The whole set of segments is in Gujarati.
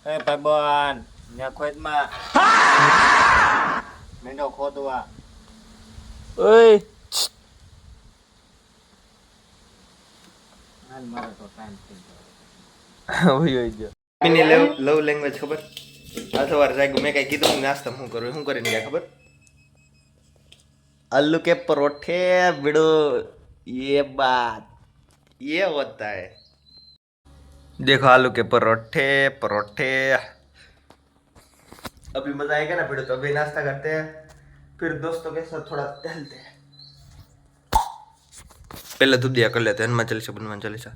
એ ભાઈબંધ ને ખોદમાં મેંડો ખોદવા ઓય હાલ મારો તો ટાઈમ થઈ ગયો ઓય ઓય મિની લવ લેંગ્વેજ ખબર આ સવાર જાગ્યું મેં કઈ કીધું નાસ્તા હું કરું શું કરીને ગયા ખબર आलू के परोठे बिड़ो ये बात ये होता है देखो आलू के परोठे परोठे अभी मजा आएगा ना बिड़ो तो अभी नाश्ता करते हैं फिर दोस्तों के साथ थोड़ा टहलते हैं पहले दूध दिया कर लेते हैं हनुमान चालीसा हनुमान चालीसा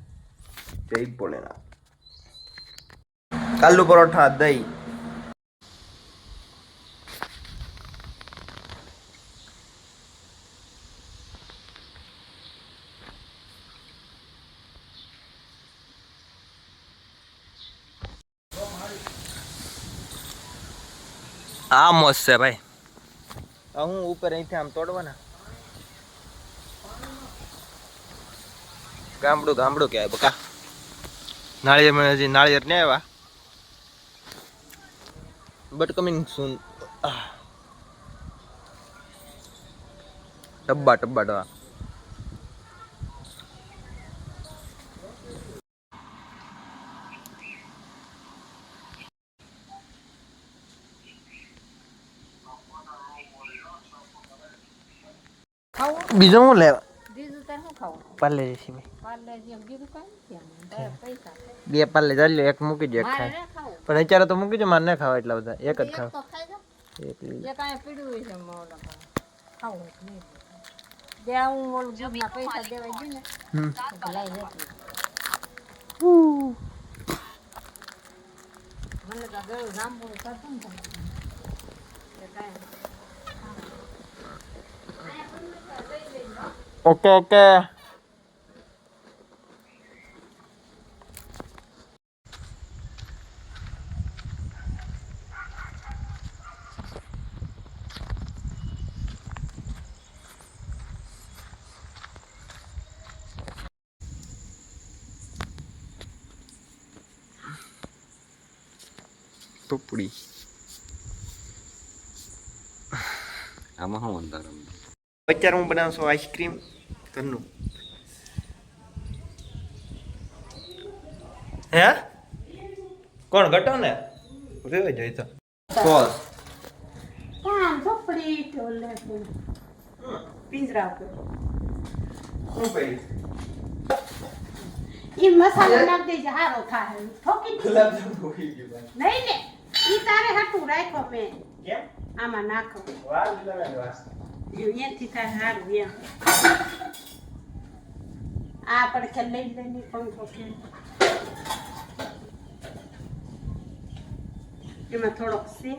जय भोलेनाथ आलू परोठा दही આ મસ્ત છે ભાઈ હું ઉપર અહીંથી આમ તોડવાના ગામડું ગામડું કહેવાય બકા નાળિયેર માં હજી નાળિયેર ને આવ્યા બટ કમિંગ સૂન ટબ્બા ટબ્બા ટબ્બા બીજું શું લેવા બીજું તાર શું ખાવું પાર્લે જઈશી પાર્લે જેમ બીજું કાંઈ નથી આમાં પૈસા બે પાર્લે ચાલી લો એક મૂકી દો એક મારે ખાય ના ખાવું પણ અત્યારે તો મૂકી દો મારે ના ખાવા એટલા બધા એક જ ખાવ તો ખાઈ જાઓ એક લીધું. જે કાંઈ પીડ્યું હોય છે મોલા ખાવું હોય તો નહીં દે હું ઓલું જૂના પૈસા દેવાય દે ને તો લઈ જતી મને તો ગળું લાંબુ કરતું ને કાંઈ ઓકે ઓકે ટોપડી આમાં શું અંદર અત્યારે હું બનાવું છું આઈસ્ક્રીમ ઘરનું હે કોણ ઘટો ને રેવાય જાય તો સોસ કામ ચોપડી ટોલે પિંજરા ઉપર શું પડી ઈ મસાલો નાખ દેજે હારો થાય ઠોકી ગુલાબજાંબુ હોઈ ગયું નહીં ને ઈ તારે હાટું રાખ્યો મેં કેમ આમાં નાખો વાહ ગુલાબજાંબુ વાહ અહીંયાથી તારે હારું એમ આ પડખે લઈ લઈને પંખો કે એમાં થોડોક છે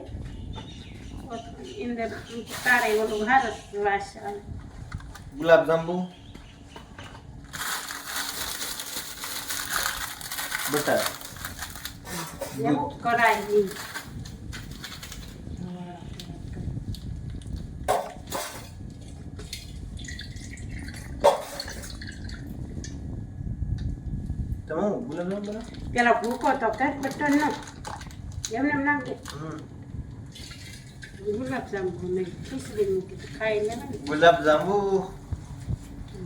અંદર તારે ઓલું હારસ વાસ આવે ગુલાબજાંબુ બટર એવું કરાય નહીં તમે હું ગુલાબજાંબુ બનાવો પેલા ભૂકો તો કઈ બટર ન એમને એમ નાખ દે ગુલાબજાંબુ નહીં ખીચડી મૂકી તો ખાઈ લેવાય ગુલાબજાંબુ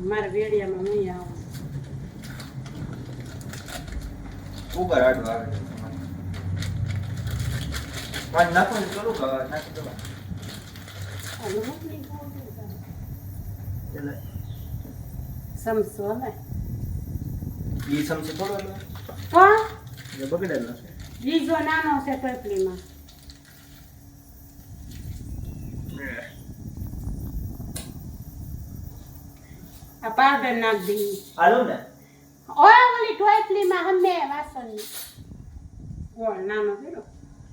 મારા વેડિયામાં નહીં આવું ઉપર આડું આવે પાંચ નાખો ને ચલો નાખી દો સમસો ને ઈ સમસે થોડો લો પણ એ બગડેલો છે બીજો નાનો છે ટોપલીમાં આ પાવડર નાખ દઈ હાલો ને ઓય ઓલી ટોપલીમાં હમે વાસણની ઓળ નાનો પેલો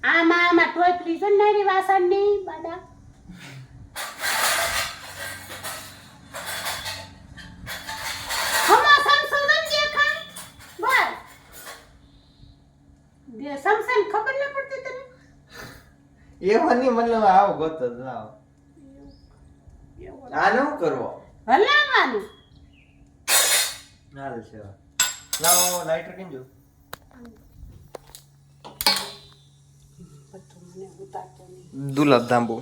આમાં ટોપલી છે ને નાની વાસણની બાદા સમસન ખબર ન પડતી તને એ મને મતલબ આવો ગોતો લાવો આ ન કરવો હલાવાનું હાલ છે લાવો લાઈટર કેમ જો મને ઉતારતો નહીં. ગુલાબ જાંબુ